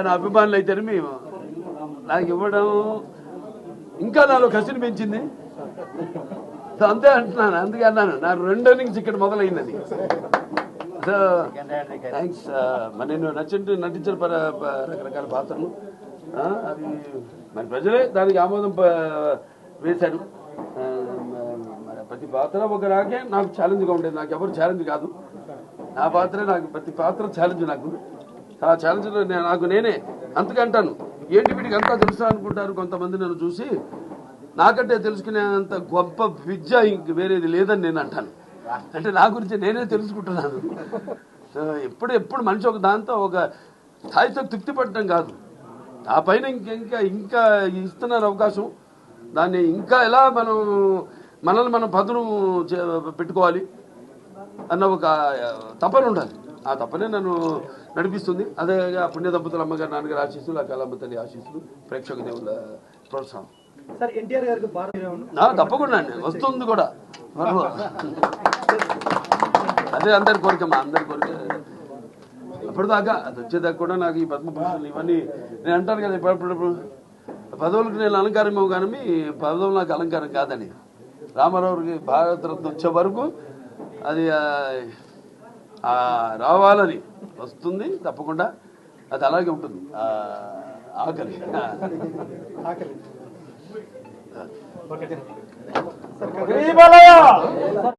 నా అభిమానులు అయితేనే మేము నాకు ఇవ్వడం ఇంకా నాలో కసిని పెంచింది. అంతే అంటున్నాను, అందుకే అన్నాను నా 2 innings ఇక్కడ మొదలైందని. So thanks. నేను నటించిన రకరకాల పాత్రలు అది మరి ప్రజలే దానికి ఆమోదం వేశారు. మరి ప్రతి పాత్ర ఒక రాకే నాకు ఛాలెంజ్గా ఉండేది. నాకు ఎవరు ఛాలెంజ్ కాదు, నా పాత్రే నాకు, ప్రతి పాత్ర ఛాలెంజ్. నాకు ఆ ఛాలెంజ్లో నాకు నేనే అంతకంటాను. ఏంటి వీటికి అంతా తెలుసు అనుకుంటారు కొంతమంది నన్ను చూసి. నాకంటే తెలుసుకునేంత గొప్ప విద్య ఇంక వేరేది లేదని నేను అంటాను. అంటే నా గురించి నేనే తెలుసుకుంటున్నాను. సో ఎప్పుడు మనిషి ఒక దాంతో ఒక స్థాయితో తృప్తి పడటం కాదు, ఆ పైన ఇంకా ఇస్తున్నారు అవకాశం. దాన్ని ఇంకా ఎలా మనల్ని మనం పదును పెట్టుకోవాలి అన్న ఒక తపన ఉండాలి. ఆ తపనే నన్ను నడిపిస్తుంది. అదే పుణ్య దంపతుల అమ్మగారు నాన్నగారు ఆశీస్సులు, ఆ కళమ్మ తల్లి ఆశీస్సులు, ప్రేక్షక దేవుళ్ళ ప్రోత్సాహం. తప్పకుండా అండి, వస్తుంది కూడా. అదే అందరి కోరికమ్మా, అందరి కోరిక. అప్పటిదాకా అది వచ్చేదాకా కూడా నాకు ఈ పద్మభూషణలు ఇవన్నీ నేను అంటాను కదా, ఇప్పుడు పదవులకు నేను అలంకారం కానీ పదవులు నాకు అలంకారం కాదని. రామారావుకి భారతరత్న వచ్చే వరకు అది రావాలని వస్తుంది తప్పకుండా. అది అలాగే ఉంటుంది. ఆకలి